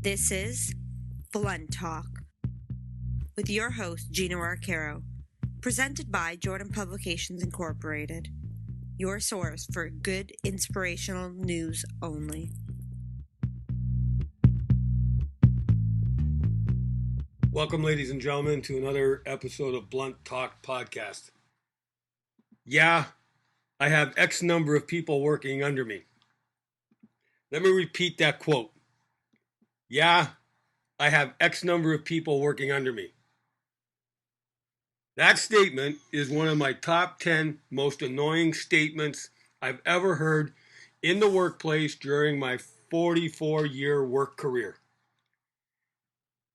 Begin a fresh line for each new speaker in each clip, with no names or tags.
This is Blunt Talk with your host, Gina Arcaro, presented by Jordan Publications Incorporated, your source for good inspirational news only.
Welcome, ladies and gentlemen, to another episode of Blunt Talk Podcast. Yeah, I have X number of people working under me. Let me repeat that quote. Yeah, I have X number of people working under me. That statement is one of my top 10 most annoying statements I've ever heard in the workplace during my 44-year work career.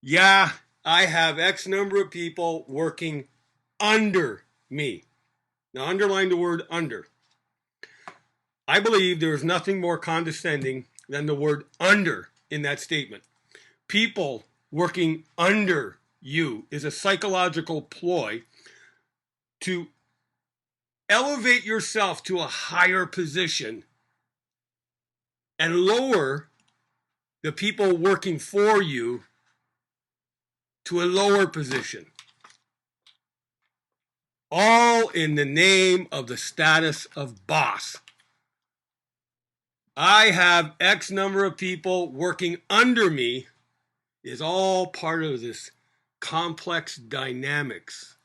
Yeah, I have X number of people working under me. Now, underline the word under. I believe there is nothing more condescending than the word under in that statement. People working under you is a psychological ploy to elevate yourself to a higher position and lower the people working for you to a lower position. All in the name of the status of boss. I have X number of people working under me is all part of this complex dynamics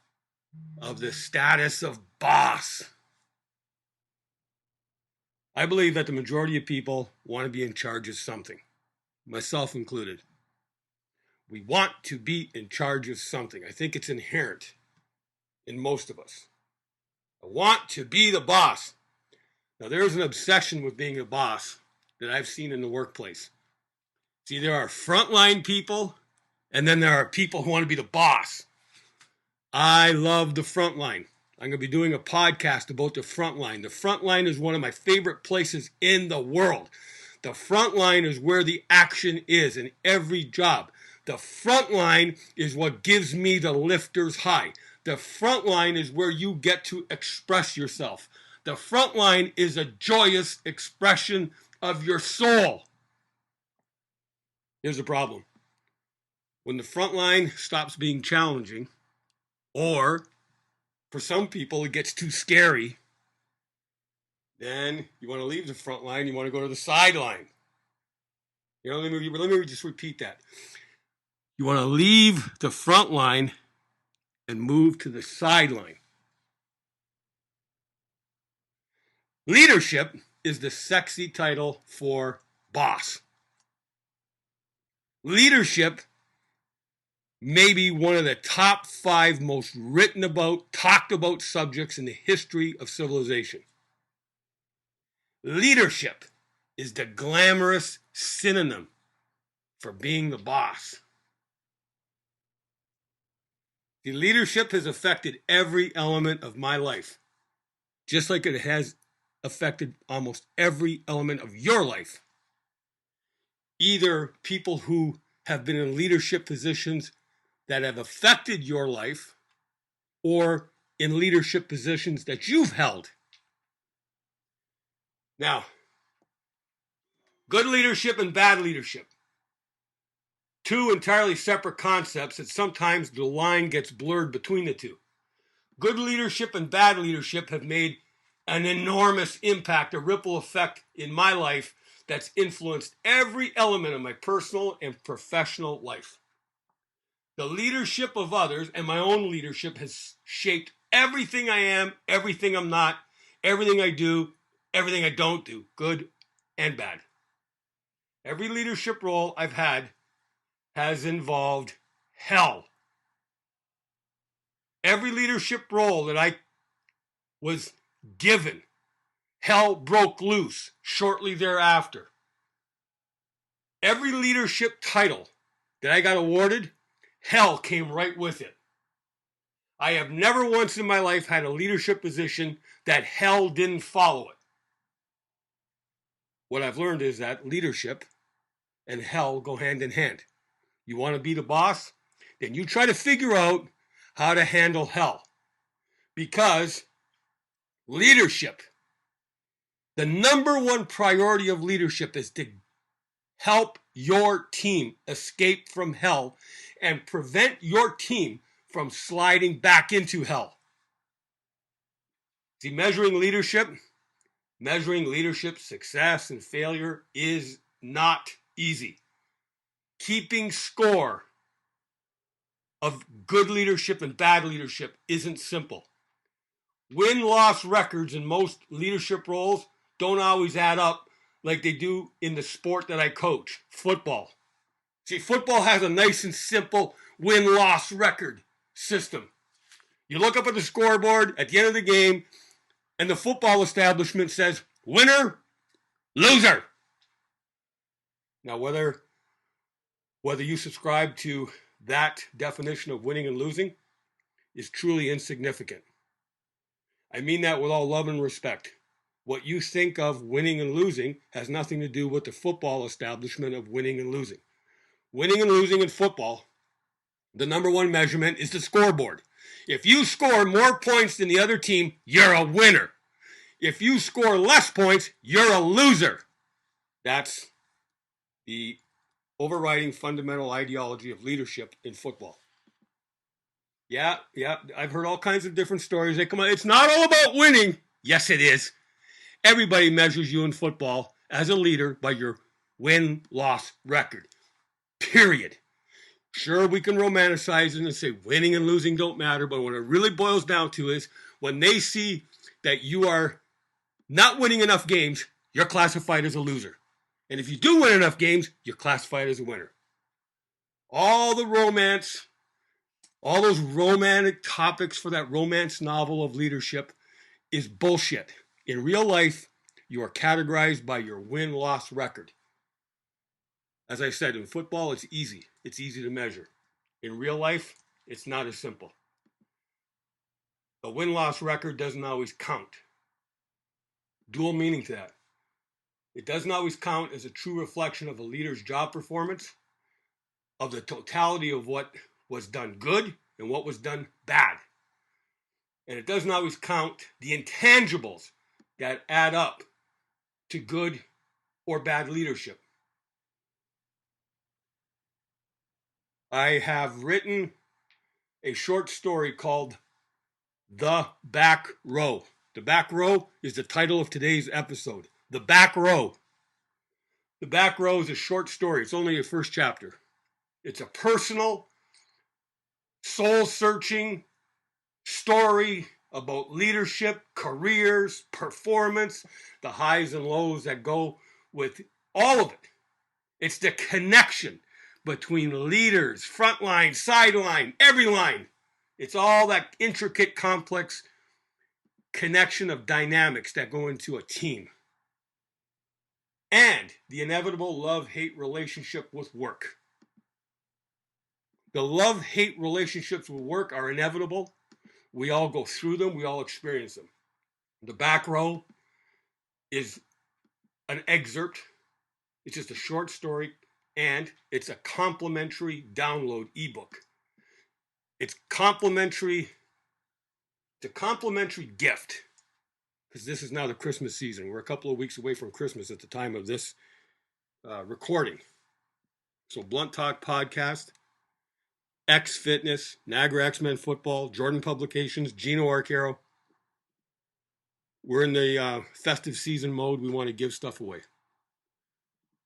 of the status of boss. I believe that the majority of people want to be in charge of something, myself included. We want to be in charge of something. I think it's inherent in most of us. I want to be the boss. Now, there is an obsession with being a boss that I've seen in the workplace. See, there are frontline people, and then there are people who want to be the boss. I love the frontline. I'm going to be doing a podcast about the frontline. The frontline is one of my favorite places in the world. The frontline is where the action is in every job. The frontline is what gives me the lifter's high. The frontline is where you get to express yourself. The front line is a joyous expression of your soul. Here's the problem. When the front line stops being challenging, or for some people it gets too scary, then you want to leave the front line, you want to go to the sideline. Let me just repeat that. You want to leave the front line and move to the sideline. Leadership is the sexy title for boss. Leadership may be one of the top 5 most written about, talked about subjects in the history of civilization. Leadership is the glamorous synonym for being the boss. The leadership has affected every element of my life, just like it has affected almost every element of your life. Either people who have been in leadership positions that have affected your life, or in leadership positions that you've held. Now, good leadership and bad leadership. 2 entirely separate concepts that sometimes the line gets blurred between the two. Good leadership and bad leadership have made an enormous impact, a ripple effect in my life that's influenced every element of my personal and professional life. The leadership of others and my own leadership has shaped everything I am, everything I'm not, everything I do, everything I don't do, good and bad. Every leadership role I've had has involved hell. Every leadership role that I was given, hell broke loose shortly thereafter. Every leadership title that I got awarded, hell came right with it. I have never once in my life had a leadership position that hell didn't follow it. What I've learned is that leadership and hell go hand in hand. You want to be the boss? Then you try to figure out how to handle hell. Because leadership, the number one priority of leadership is to help your team escape from hell and prevent your team from sliding back into hell. See, measuring leadership success and failure is not easy. Keeping score of good leadership and bad leadership isn't simple. Win-loss records in most leadership roles don't always add up like they do in the sport that I coach, football. See, football has a nice and simple win-loss record system. You look up at the scoreboard at the end of the game, and the football establishment says, winner, loser. Now, whether you subscribe to that definition of winning and losing is truly insignificant. I mean that with all love and respect. What you think of winning and losing has nothing to do with the football establishment of winning and losing. Winning and losing in football, the number one measurement is the scoreboard. If you score more points than the other team, you're a winner. If you score less points, you're a loser. That's the overriding fundamental ideology of leadership in football. Yeah, I've heard all kinds of different stories. They come out, it's not all about winning. Yes, it is. Everybody measures you in football as a leader by your win-loss record. Period. Sure, we can romanticize it and say winning and losing don't matter, but what it really boils down to is when they see that you are not winning enough games, you're classified as a loser. And if you do win enough games, you're classified as a winner. All the romance, all those romantic topics for that romance novel of leadership is bullshit. In real life, you are categorized by your win-loss record. As I said, in football, it's easy. It's easy to measure. In real life, it's not as simple. A win-loss record doesn't always count. Dual meaning to that. It doesn't always count as a true reflection of a leader's job performance, of the totality of what was done good and what was done bad. And it doesn't always count the intangibles that add up to good or bad leadership. I have written a short story called The Back Row. The Back Row is the title of today's episode. The Back Row. The Back Row is a short story. It's only a first chapter. It's a personal, soul-searching story about leadership, careers, performance, the highs and lows that go with all of it. It's the connection between leaders, front line, sideline, every line. It's all that intricate, complex connection of dynamics that go into a team. And the inevitable love-hate relationship with work. The love-hate relationships with work are inevitable. We all go through them. We all experience them. The Back Row is an excerpt. It's just a short story, and it's a complimentary download ebook. It's complimentary. It's a complimentary gift, because this is now the Christmas season. We're a couple of weeks away from Christmas at the time of this recording. So Blunt Talk Podcast, X Fitness, Niagara X-Men Football, Jordan Publications, Gino Arcaro. We're in the festive season mode. We want to give stuff away.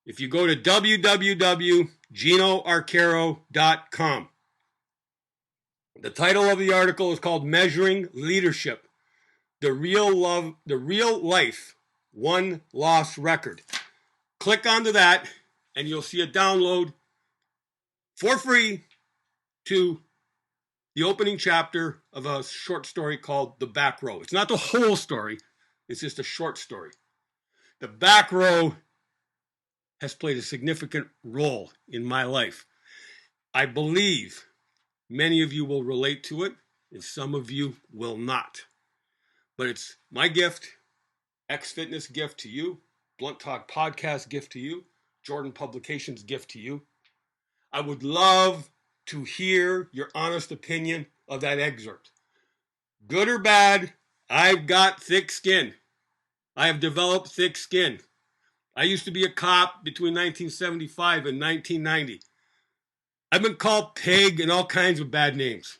If you go to www.ginoarcaro.com, the title of the article is called Measuring Leadership, the real life won-loss record. Click onto that and you'll see a download for free to the opening chapter of a short story called The Back Row. It's not the whole story. It's just a short story. The Back Row has played a significant role in my life. I believe many of you will relate to it, and some of you will not. But it's my gift, X Fitness gift to you, Blunt Talk Podcast gift to you, Jordan Publications gift to you. I would love to hear your honest opinion of that excerpt. Good or bad, I've got thick skin. I have developed thick skin. I used to be a cop between 1975 and 1990. I've been called pig and all kinds of bad names.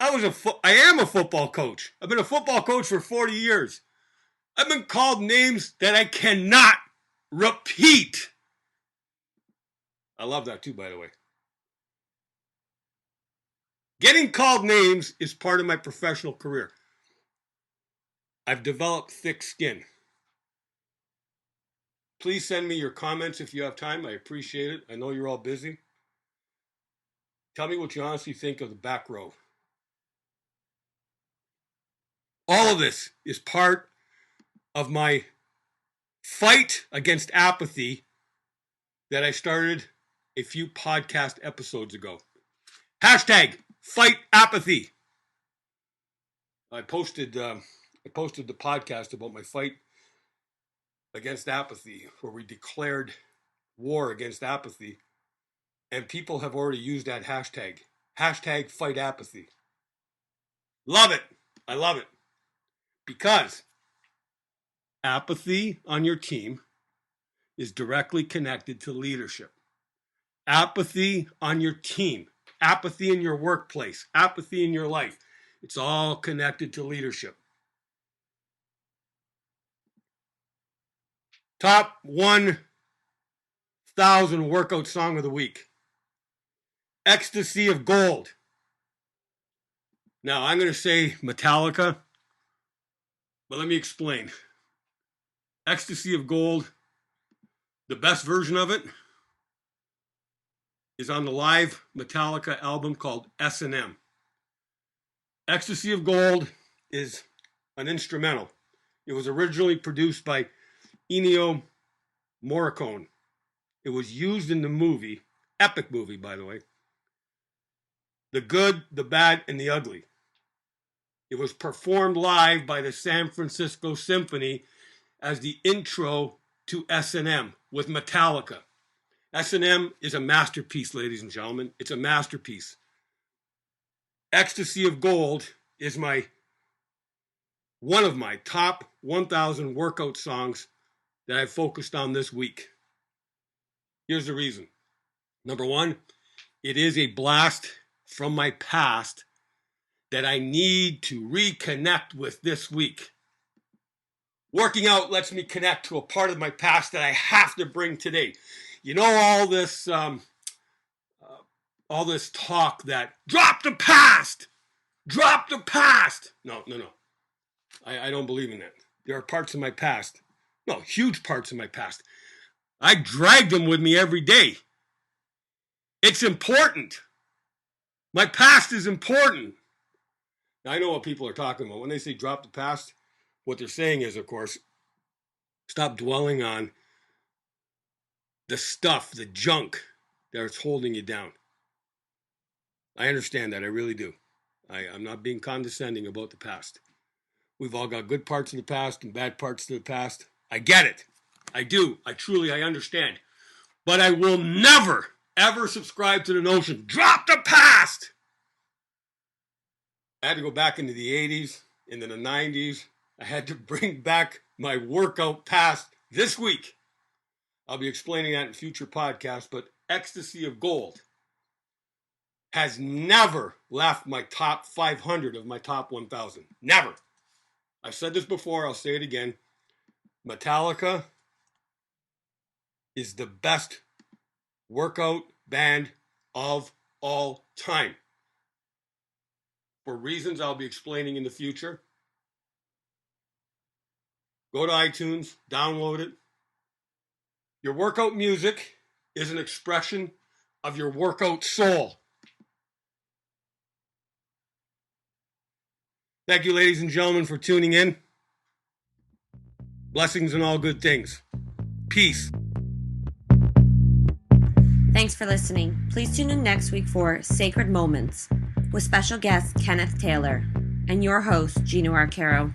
I am a football coach. I've been a football coach for 40 years. I've been called names that I cannot repeat. I love that too, by the way. Getting called names is part of my professional career. I've developed thick skin. Please send me your comments if you have time. I appreciate it. I know you're all busy. Tell me what you honestly think of the back row. All of this is part of my fight against apathy that I started a few podcast episodes ago. Hashtag fight apathy. I posted the podcast about my fight against apathy, where we declared war against apathy, and people have already used that hashtag. Hashtag fight apathy. Love it. I love it. Because apathy on your team is directly connected to leadership. Apathy on your team, apathy in your workplace, apathy in your life. It's all connected to leadership. Top 1,000 workout song of the week. Ecstasy of Gold. Now, I'm going to say Metallica, but let me explain. Ecstasy of Gold, the best version of it, is on the live Metallica album called S&M. Ecstasy of Gold is an instrumental. It was originally produced by Ennio Morricone. It was used in the movie, epic movie by the way, The Good, the Bad, and the Ugly. It was performed live by the San Francisco Symphony as the intro to S&M with Metallica. S&M is a masterpiece, ladies and gentlemen. It's a masterpiece. Ecstasy of Gold is one of my top 1,000 workout songs that I've focused on this week. Here's the reason. Number one, it is a blast from my past that I need to reconnect with this week. Working out lets me connect to a part of my past that I have to bring today. You know, all this talk that drop the past. No. I don't believe in that. There are parts of my past, huge parts of my past. I drag them with me every day. It's important. My past is important. Now, I know what people are talking about. When they say drop the past, what they're saying is, of course, stop dwelling on the stuff, the junk that's holding you down. I understand that. I really do. I'm not being condescending about the past. We've all got good parts of the past and bad parts of the past. I get it. I do. I understand. But I will never, ever subscribe to the notion, drop the past. I had to go back into the 80s, into the 90s. I had to bring back my workout past this week. I'll be explaining that in future podcasts, but Ecstasy of Gold has never left my top 500 of my top 1,000. Never. I've said this before. I'll say it again. Metallica is the best workout band of all time. For reasons I'll be explaining in the future. Go to iTunes, download it. Your workout music is an expression of your workout soul. Thank you, ladies and gentlemen, for tuning in. Blessings and all good things. Peace.
Thanks for listening. Please tune in next week for Sacred Moments with special guest Kenneth Taylor and your host, Gino Arcaro.